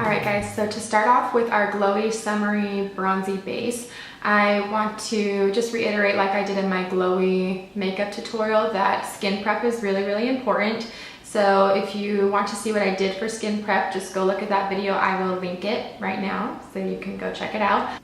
Alright guys, so to start off with our glowy, summery, bronzy base, I want to just reiterate, like I did in my glowy makeup tutorial, that skin prep is really important. So if you want to see what I did for skin prep, just go look at that video. I will link it right now so you can go check it out.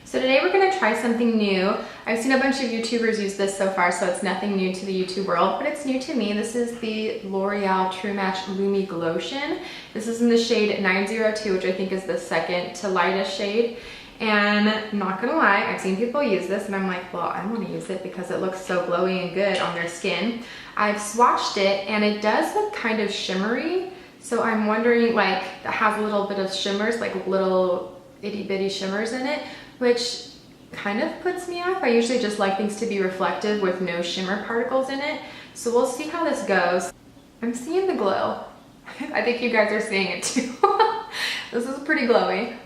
So today we're going to try something new. I've seen a bunch of YouTubers use this so far, so it's nothing new to the YouTube world, but it's new to me. This is the L'Oreal True Match Lumi Glotion. This is in the shade 902, which I think is the second to lightest shade. And not gonna lie, I've seen people use this and I'm like, well, I want to use it because it looks so glowy and good on their skin. I've swatched it and it does look kind of shimmery. So I'm wondering, like, it has a little bit of shimmers, like little itty bitty shimmers in it, which kind of puts me off. I usually just like things to be reflective with no shimmer particles in it. So we'll see how this goes. I'm seeing the glow. I think you guys are seeing it too. This is pretty glowy.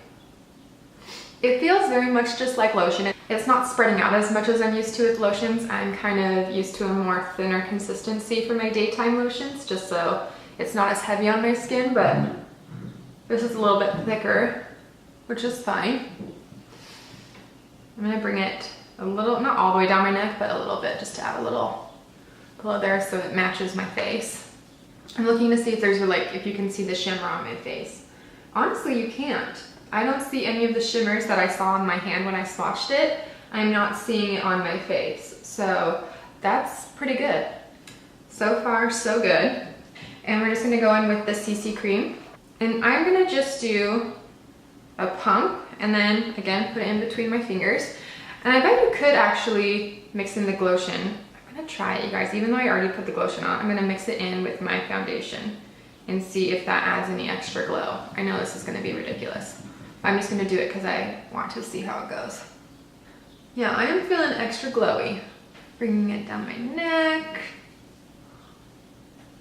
It feels very much just like lotion. It's not spreading out as much as I'm used to with lotions. I'm kind of used to a more thinner consistency for my daytime lotions, just so it's not as heavy on my skin, but this is a little bit thicker, which is fine. I'm gonna bring it a little, not all the way down my neck, but a little bit, just to add a little glow there so it matches my face. I'm looking to see if there's like, if you can see the shimmer on my face. Honestly, you can't. I don't see any of the shimmers that I saw on my hand when I swatched it. I'm not seeing it on my face. So that's pretty good. So far, so good. And we're just gonna go in with the CC cream. And I'm gonna just do a pump and then again put it in between my fingers. And I bet you could actually mix in the glotion. I'm gonna try it, you guys. Even though I already put the glotion on, I'm gonna mix it in with my foundation and see if that adds any extra glow. I know this is gonna be ridiculous. I'm just gonna do it because I want to see how it goes. Yeah, I am feeling extra glowy. Bringing it down my neck.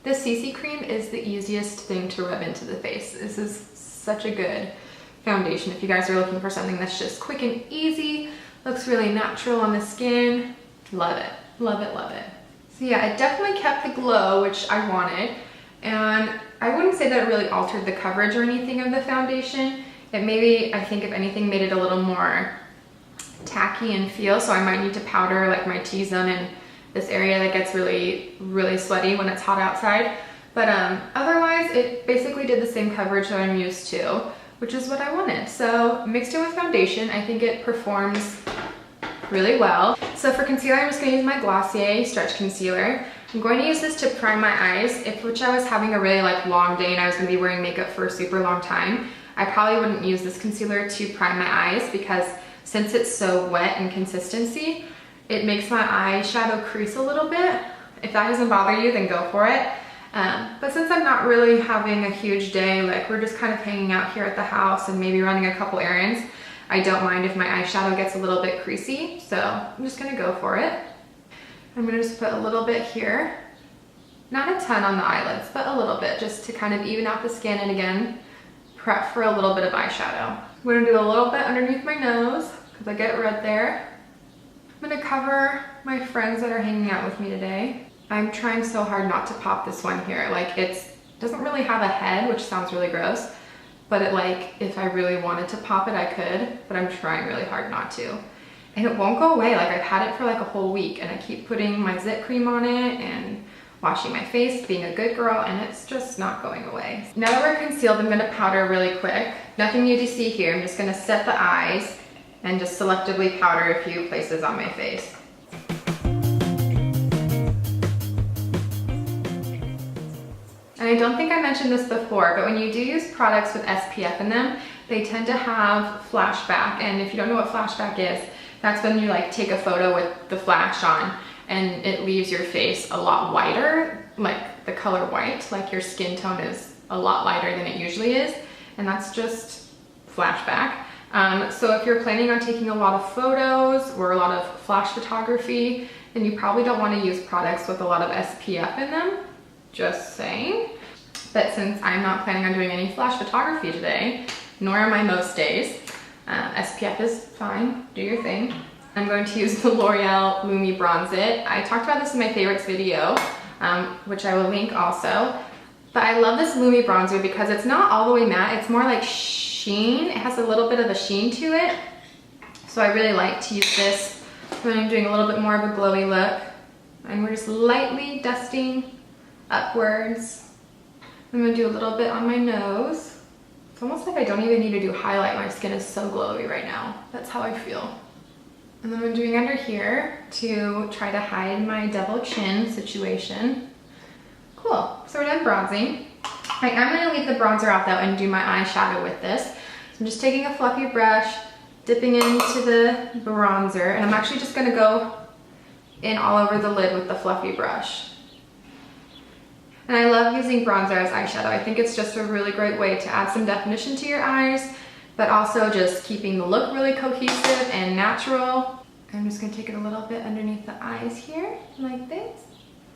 The CC cream is the easiest thing to rub into the face. This is such a good foundation if you guys are looking for something that's just quick and easy, looks really natural on the skin. Love it, love it, love it. So yeah, it definitely kept the glow, which I wanted, and I wouldn't say that it really altered the coverage or anything of the foundation. It maybe, I think if anything, made it a little more tacky in feel, so I might need to powder like my T-zone and this area that gets really sweaty when it's hot outside. But otherwise, it basically did the same coverage that I'm used to, which is what I wanted. So mixed it with foundation, I think it performs really well. So for concealer, I'm just gonna use my Glossier Stretch Concealer. I'm going to use this to prime my eyes. If I was having a really long day and I was gonna be wearing makeup for a super long time, I probably wouldn't use this concealer to prime my eyes because since it's so wet in consistency, it makes my eyeshadow crease a little bit. If that doesn't bother you, then go for it. But since I'm not really having a huge day, like we're just kind of hanging out here at the house and maybe running a couple errands, I don't mind if my eyeshadow gets a little bit creasy, so I'm just gonna go for it. I'm gonna just put a little bit here. Not a ton on the eyelids, but a little bit, just to kind of even out the skin and again, prep for a little bit of eyeshadow. I'm gonna do a little bit underneath my nose, because I get red there. I'm gonna cover my friends that are hanging out with me today. I'm trying so hard not to pop this one here. Like, it doesn't really have a head, which sounds really gross, but it, like, if I really wanted to pop it, I could, but I'm trying really hard not to. And it won't go away. Like, I've had it for like a whole week and I keep putting my zit cream on it and washing my face, being a good girl, and it's just not going away. Now that we're concealed, I'm gonna powder really quick. Nothing new to see here. I'm just gonna set the eyes and just selectively powder a few places on my face. And I don't think I mentioned this before, but when you do use products with SPF in them, they tend to have flashback. And if you don't know what flashback is, that's when you like take a photo with the flash on and it leaves your face a lot whiter, like the color white, like your skin tone is a lot lighter than it usually is. And that's just flashback. So if you're planning on taking a lot of photos or a lot of flash photography, then you probably don't want to use products with a lot of SPF in them. Just saying. But since I'm not planning on doing any flash photography today, nor am I most days, SPF is fine, do your thing. I'm going to use the L'Oreal Lumi Bronzer. I talked about this in my favorites video, which I will link also. But I love this Lumi bronzer because it's not all the way matte. It's more like sheen. It has a little bit of a sheen to it. So I really like to use this when I'm doing a little bit more of a glowy look. And we're just lightly dusting upwards. I'm gonna do a little bit on my nose. It's almost like I don't even need to do highlight. My skin is so glowy right now. That's how I feel. And then I'm doing under here to try to hide my double chin situation. Cool, so we're done bronzing. I am gonna leave the bronzer out though and do my eyeshadow with this. So I'm just taking a fluffy brush, dipping into the bronzer, and I'm actually just gonna go in all over the lid with the fluffy brush. And I love using bronzer as eyeshadow. I think it's just a really great way to add some definition to your eyes, but also just keeping the look really cohesive and natural. I'm just gonna take it a little bit underneath the eyes here, like this.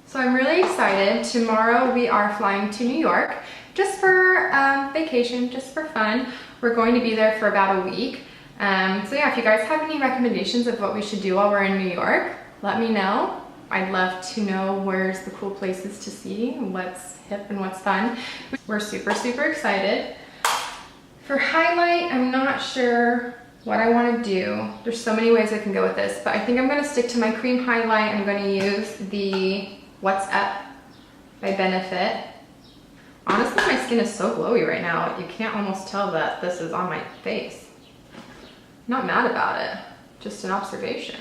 So I'm really excited. Tomorrow we are flying to New York just for vacation, just for fun. We're going to be there for about a week. So yeah, if you guys have any recommendations of what we should do while we're in New York, let me know. I'd love to know where's the cool places to see, what's hip and what's fun. We're super, super excited. For highlight, I'm not sure what I want to do. There's so many ways I can go with this, but I think I'm going to stick to my cream highlight. I'm going to use the What's Up by Benefit. Honestly, my skin is so glowy right now. You can't almost tell that this is on my face. Not mad about it, just an observation.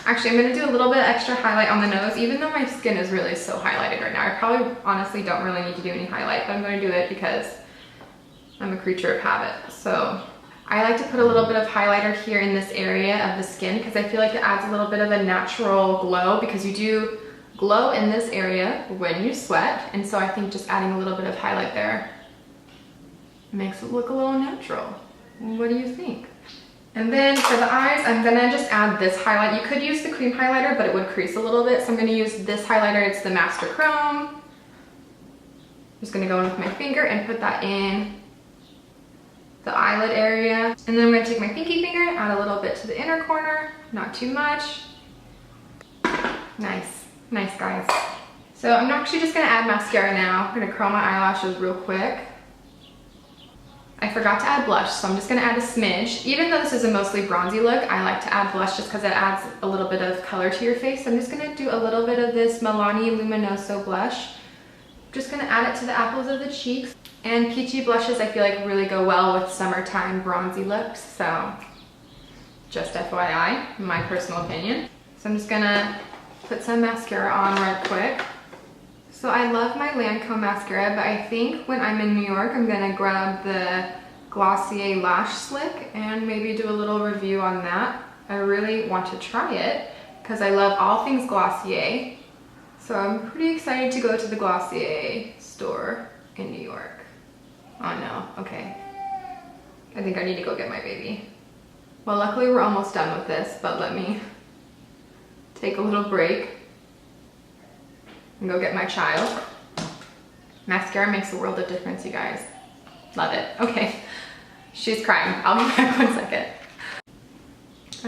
Actually, I'm gonna do a little bit extra highlight on the nose, even though my skin is really so highlighted right now. I probably honestly don't really need to do any highlight, but I'm gonna do it because I'm a creature of habit. So I like to put a little bit of highlighter here in this area of the skin because I feel like it adds a little bit of a natural glow, because you do glow in this area when you sweat. And so I think just adding a little bit of highlight there makes it look a little natural. What do you think? And then for the eyes, I'm gonna just add this highlight. You could use the cream highlighter, but it would crease a little bit. So I'm gonna use this highlighter. It's the Master Chrome. I'm just gonna go in with my finger and put that in the eyelid area. And then I'm gonna take my pinky finger, add a little bit to the inner corner, not too much. Nice, nice guys. So I'm actually just gonna add mascara now. I'm gonna curl my eyelashes real quick. I forgot to add blush, so I'm just gonna add a smidge. Even though this is a mostly bronzy look, I like to add blush just because it adds a little bit of color to your face. So I'm just gonna do a little bit of this Milani Luminoso blush. Just gonna add it to the apples of the cheeks. And peachy blushes I feel like really go well with summertime bronzy looks, so just FYI, my personal opinion. So I'm just gonna put some mascara on right quick. So I love my Lancome mascara, but I think when I'm in New York, I'm gonna grab the Glossier Lash Slick and maybe do a little review on that. I really want to try it because I love all things Glossier. So I'm pretty excited to go to the Glossier store in New York. Oh no, okay. I think I need to go get my baby. Well, luckily we're almost done with this, but let me take a little break and go get my child. Mascara makes a world of difference, you guys. Love it. Okay, she's crying. I'll be back 1 second.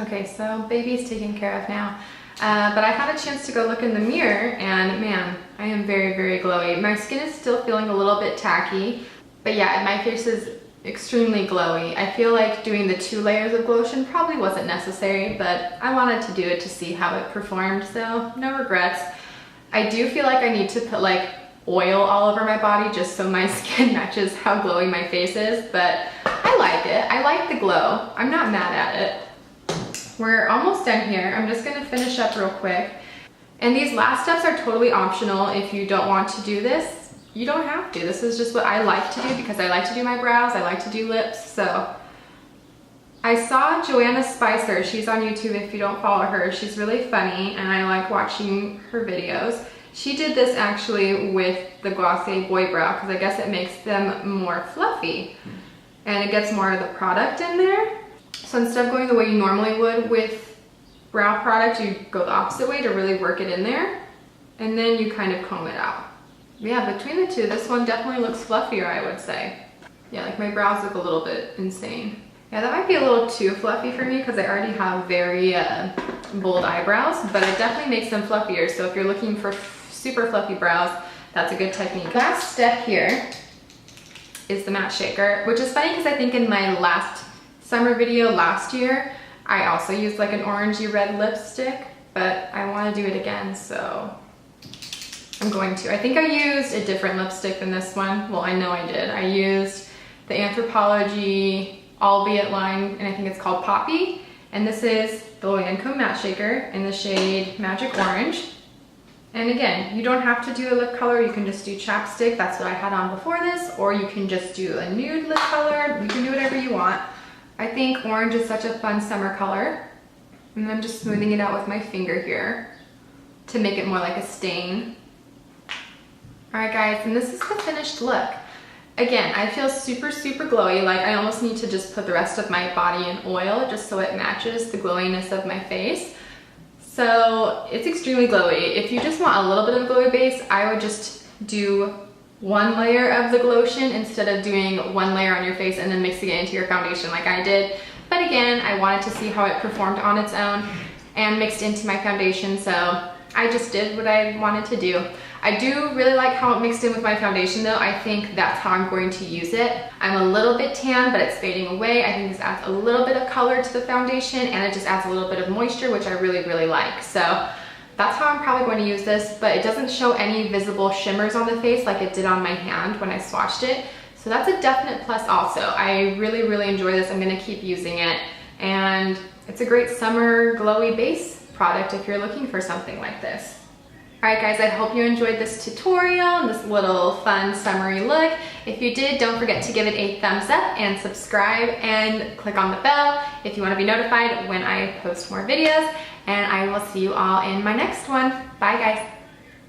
Okay, so baby's taken care of now. But I had a chance to go look in the mirror and man, I am very, very glowy. My skin is still feeling a little bit tacky, but yeah, my face is extremely glowy. I feel like doing the 2 layers of glotion probably wasn't necessary, but I wanted to do it to see how it performed, so no regrets. I do feel like I need to put like oil all over my body just so my skin matches how glowy my face is, but I like it. I like the glow. I'm not mad at it. We're almost done here. I'm just gonna finish up real quick. And these last steps are totally optional if you don't want to do this. You don't have to. This is just what I like to do because I like to do my brows, I like to do lips, so. I saw Joanna Spicer, she's on YouTube if you don't follow her. She's really funny and I like watching her videos. She did this actually with the Glossier Boy Brow because I guess it makes them more fluffy and it gets more of the product in there. So instead of going the way you normally would with brow product, you go the opposite way to really work it in there and then you kind of comb it out. Yeah, between the two, this one definitely looks fluffier, I would say. Yeah, like my brows look a little bit insane. Yeah, that might be a little too fluffy for me because I already have very bold eyebrows, but it definitely makes them fluffier. So if you're looking for super fluffy brows, that's a good technique. Last step here is the matte shaker, which is funny because I think in my last summer video last year, I also used like an orangey red lipstick, but I want to do it again, so I'm going to. I think I used a different lipstick than this one. Well, I know I did. I used the Anthropologie Albeit line, and I think it's called Poppy. And this is the Lancome Matte Shaker in the shade Magic Orange. And again, you don't have to do a lip color. You can just do chapstick. That's what I had on before this. Or you can just do a nude lip color. You can do whatever you want. I think orange is such a fun summer color. And I'm just smoothing it out with my finger here to make it more like a stain. Alright guys, and this is the finished look. Again, I feel super, super glowy. Like I almost need to just put the rest of my body in oil just so it matches the glowiness of my face. So it's extremely glowy. If you just want a little bit of a glowy base, I would just do one layer of the Glotion instead of doing one layer on your face and then mixing it into your foundation like I did. But again, I wanted to see how it performed on its own and mixed into my foundation, so I just did what I wanted to do. I do really like how it mixed in with my foundation though. I think that's how I'm going to use it. I'm a little bit tan, but it's fading away. I think this adds a little bit of color to the foundation and it just adds a little bit of moisture, which I really, really like. So that's how I'm probably going to use this, but it doesn't show any visible shimmers on the face like it did on my hand when I swatched it. So that's a definite plus also. I really, really enjoy this. I'm gonna keep using it. And it's a great summer glowy base product if you're looking for something like this. Alright guys, I hope you enjoyed this tutorial and this little fun summery look. If you did, don't forget to give it a thumbs up and subscribe and click on the bell if you want to be notified when I post more videos. And I will see you all in my next one. Bye guys.